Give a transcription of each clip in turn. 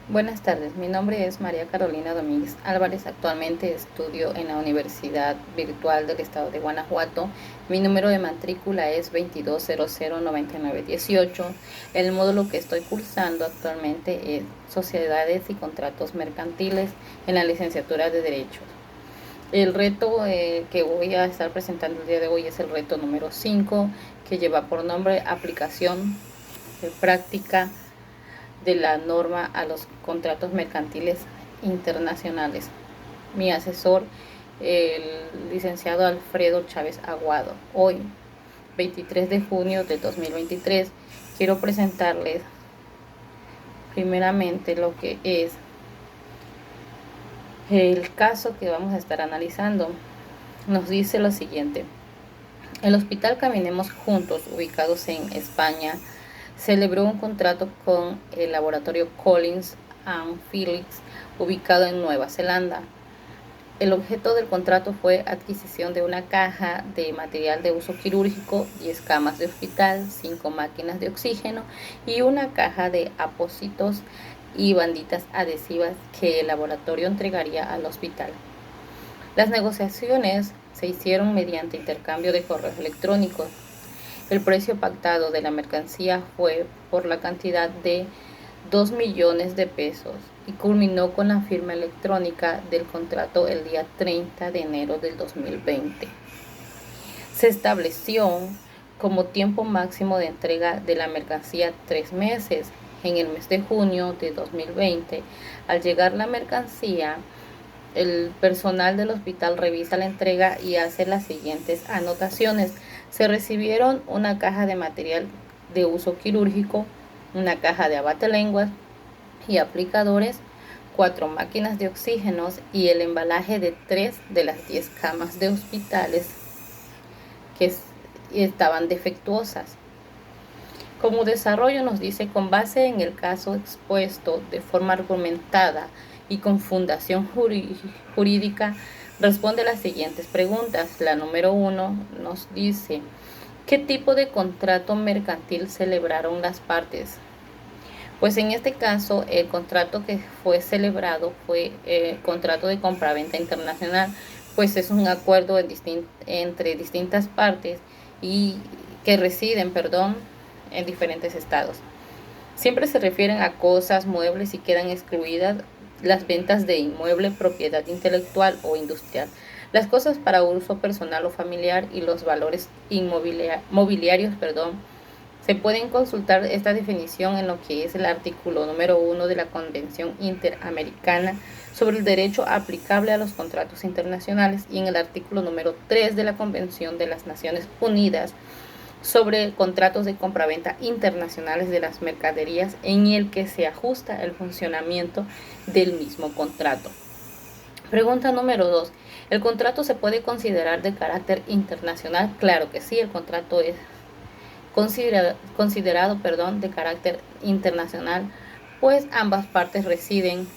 Buenas tardes, mi nombre es María Carolina Domínguez Álvarez. Actualmente estudio en la Universidad Virtual del Estado de Guanajuato. Mi número de matrícula es 22009918. El módulo que estoy cursando actualmente es Sociedades y Contratos Mercantiles en la licenciatura de Derecho. El reto que voy a estar presentando el día de hoy es el reto número 5, que lleva por nombre Aplicación de Práctica de la norma a los contratos mercantiles internacionales. Mi asesor, el licenciado Alfredo Chávez Aguado. Hoy, 23 de junio de 2023, quiero presentarles primeramente lo que es el caso que vamos a estar analizando. Nos dice lo siguiente: el Hospital Caminemos Juntos, ubicados en España, celebró un contrato con el laboratorio Collins and Phillips, ubicado en Nueva Zelanda. El objeto del contrato fue adquisición de una caja de material de uso quirúrgico, 10 camas de hospital, 5 máquinas de oxígeno y una caja de apósitos y banditas adhesivas que el laboratorio entregaría al hospital. Las negociaciones se hicieron mediante intercambio de correos electrónicos. El precio pactado de la mercancía fue por la cantidad de 2 millones de pesos y culminó con la firma electrónica del contrato el día 30 de enero del 2020. Se estableció como tiempo máximo de entrega de la mercancía 3 meses. En el mes de junio de 2020, al llegar la mercancía, el personal del hospital revisa la entrega y hace las siguientes anotaciones. Se recibieron una caja de material de uso quirúrgico, una caja de abatelenguas y aplicadores, 4 máquinas de oxígenos y el embalaje de 3 de las 10 camas de hospitales que estaban defectuosas. Como desarrollo nos dice: con base en el caso expuesto de forma argumentada y con fundación jurídica, responde las siguientes preguntas. La número 1 nos dice: ¿qué tipo de contrato mercantil celebraron las partes? Pues en este caso el contrato que fue celebrado fue el contrato de compraventa internacional, pues es un acuerdo entre distintas partes y que residen, en diferentes estados. Siempre se refieren a cosas, muebles y quedan excluidas las ventas de inmueble, propiedad intelectual o industrial, las cosas para uso personal o familiar y los valores mobiliarios. Se pueden consultar esta definición en lo que es el artículo número 1 de la Convención Interamericana sobre el Derecho aplicable a los contratos internacionales y en el artículo número 3 de la Convención de las Naciones Unidas sobre contratos de compraventa internacionales de las mercaderías, en el que se ajusta el funcionamiento del mismo contrato. Pregunta número 2. ¿El contrato se puede considerar de carácter internacional? Claro que sí, el contrato es considerado de carácter internacional, pues ambas partes residen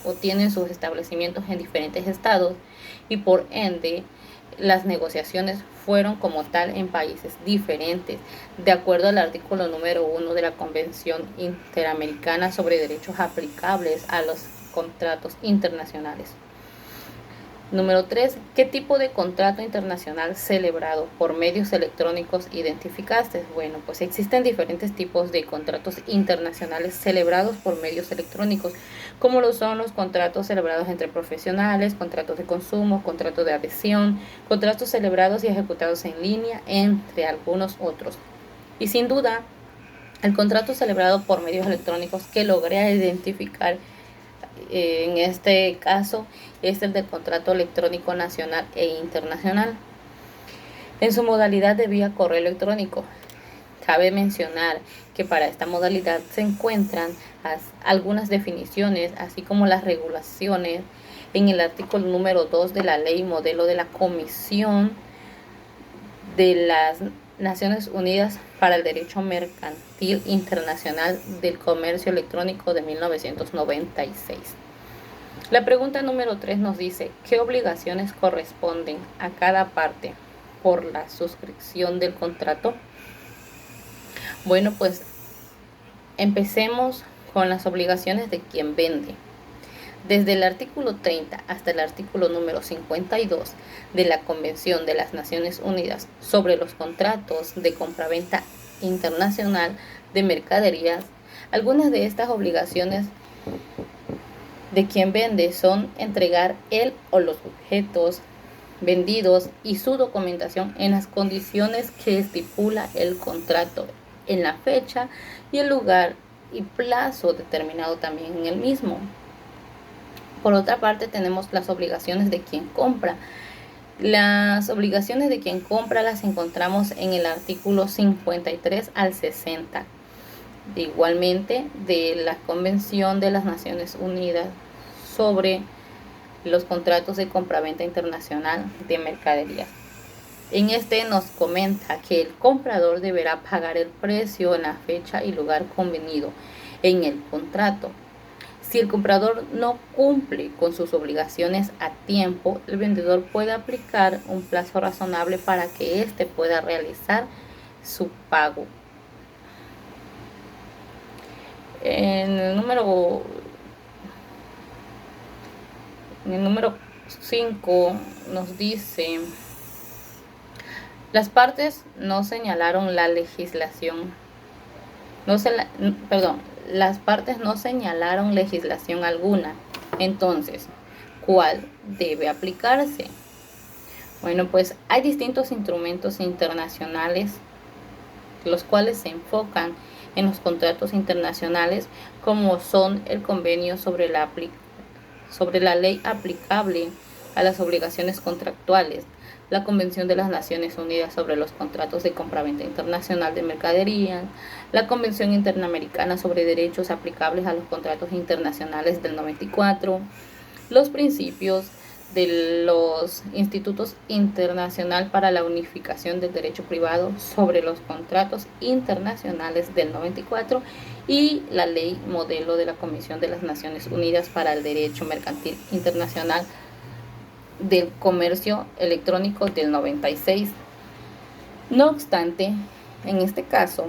o tienen sus establecimientos en diferentes estados y por ende las negociaciones fueron como tal en países diferentes, de acuerdo al artículo número 1 de la Convención Interamericana sobre Derechos Aplicables a los Contratos Internacionales. Número 3. ¿Qué tipo de contrato internacional celebrado por medios electrónicos identificaste? Bueno, pues existen diferentes tipos de contratos internacionales celebrados por medios electrónicos, como lo son los contratos celebrados entre profesionales, contratos de consumo, contratos de adhesión, contratos celebrados y ejecutados en línea, entre algunos otros. Y sin duda, el contrato celebrado por medios electrónicos que logré identificar en este caso es el del contrato electrónico nacional e internacional en su modalidad de vía correo electrónico. Cabe mencionar que para esta modalidad se encuentran algunas definiciones, así como las regulaciones en el artículo número 2 de la ley modelo de la Comisión de las Naciones Unidas para el Derecho Mercantil Internacional del Comercio Electrónico de 1996. La pregunta número 3 nos dice: ¿qué obligaciones corresponden a cada parte por la suscripción del contrato? Bueno, pues empecemos con las obligaciones de quien vende. Desde el artículo 30 hasta el artículo número 52 de la Convención de las Naciones Unidas sobre los contratos de compraventa internacional de mercaderías, algunas de estas obligaciones de quien vende son entregar el o los objetos vendidos y su documentación en las condiciones que estipula el contrato, en la fecha y el lugar y plazo determinado también en el mismo. Por otra parte, tenemos las obligaciones de quien compra. Las obligaciones de quien compra las encontramos en el artículo 53 al 60. Igualmente, de la Convención de las Naciones Unidas sobre los contratos de compraventa internacional de mercaderías. En este nos comenta que el comprador deberá pagar el precio en la fecha y lugar convenido en el contrato. Si el comprador no cumple con sus obligaciones a tiempo, el vendedor puede aplicar un plazo razonable para que éste pueda realizar su pago. En el número 5 nos dice: las partes no señalaron la legislación. Las partes no señalaron legislación alguna. Entonces, ¿cuál debe aplicarse? Bueno, pues hay distintos instrumentos internacionales los cuales se enfocan en los contratos internacionales, como son el convenio sobre la ley aplicable a las obligaciones contractuales, la Convención de las Naciones Unidas sobre los contratos de compraventa internacional de mercaderías, la Convención Interamericana sobre derechos aplicables a los contratos internacionales del 94, los principios de los Institutos Internacional para la Unificación del Derecho Privado sobre los contratos internacionales del 94 y la Ley Modelo de la Comisión de las Naciones Unidas para el Derecho Mercantil Internacional del Comercio Electrónico del 96. No obstante, en este caso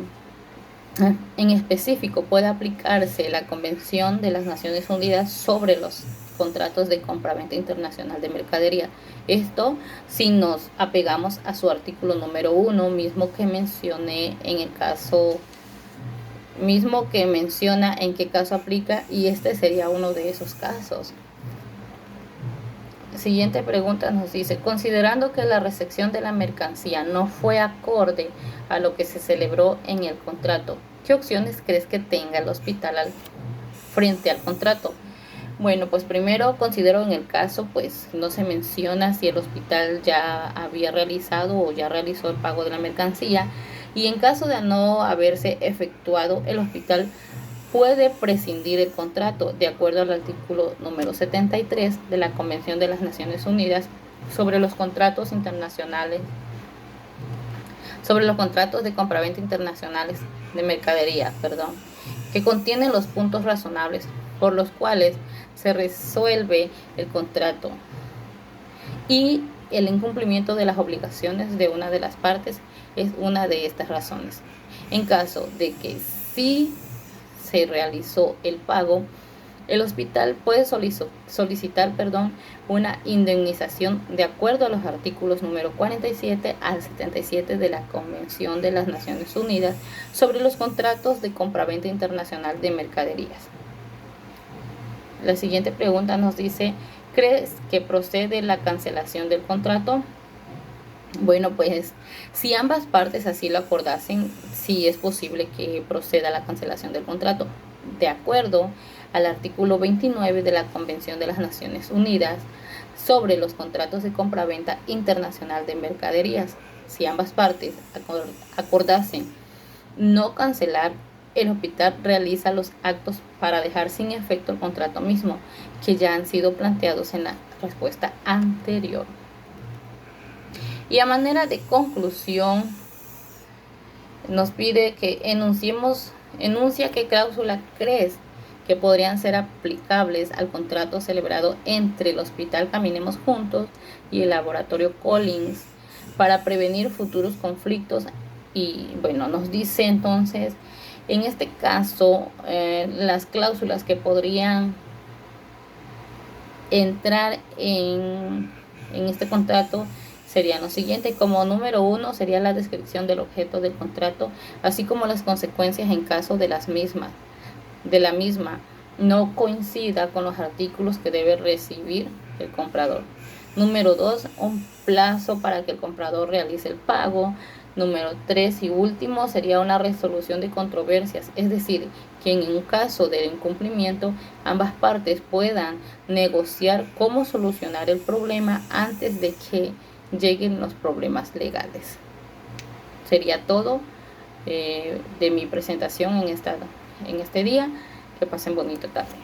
en específico puede aplicarse la Convención de las Naciones Unidas sobre los contratos de compraventa internacional de mercadería. Esto si nos apegamos a su artículo número 1, mismo que mencioné en el caso, mismo que menciona en qué caso aplica, y este sería uno de esos casos. Siguiente pregunta nos dice: considerando que la recepción de la mercancía no fue acorde a lo que se celebró en el contrato, ¿qué opciones crees que tenga el hospital frente al contrato? Bueno, pues primero considero en el caso, pues no se menciona si el hospital ya había realizado o ya realizó el pago de la mercancía, y en caso de no haberse efectuado, el hospital puede prescindir el contrato de acuerdo al artículo número 73 de la Convención de las Naciones Unidas sobre los contratos internacionales, sobre los contratos de compraventa internacionales de mercadería, que contienen los puntos razonables por los cuales se resuelve el contrato y el incumplimiento de las obligaciones de una de las partes es una de estas razones. En caso de que sí se realizó el pago, el hospital puede solicitar una indemnización de acuerdo a los artículos número 47 al 77 de la Convención de las Naciones Unidas sobre los contratos de compraventa internacional de mercaderías. La siguiente pregunta nos dice: ¿crees que procede la cancelación del contrato? Bueno, pues si ambas partes así lo acordasen, sí es posible que proceda la cancelación del contrato, de acuerdo al artículo 29 de la Convención de las Naciones Unidas sobre los contratos de compraventa internacional de mercaderías. Si ambas partes acordasen no cancelar, el hospital realiza los actos para dejar sin efecto el contrato mismo, que ya han sido planteados en la respuesta anterior. Y a manera de conclusión, nos pide que enuncia qué cláusula crees que podrían ser aplicables al contrato celebrado entre el Hospital Caminemos Juntos y el Laboratorio Collins para prevenir futuros conflictos. Y bueno, nos dice entonces En este caso, las cláusulas que podrían entrar en este contrato serían los siguientes. Como número 1 sería la descripción del objeto del contrato, así como las consecuencias en caso de la misma no coincida con los artículos que debe recibir el comprador. Número 2, un plazo para que el comprador realice el pago. Número 3 y último sería una resolución de controversias, es decir, que en un caso de incumplimiento ambas partes puedan negociar cómo solucionar el problema antes de que lleguen los problemas legales. Sería todo de mi presentación en este día. Que pasen bonita tarde.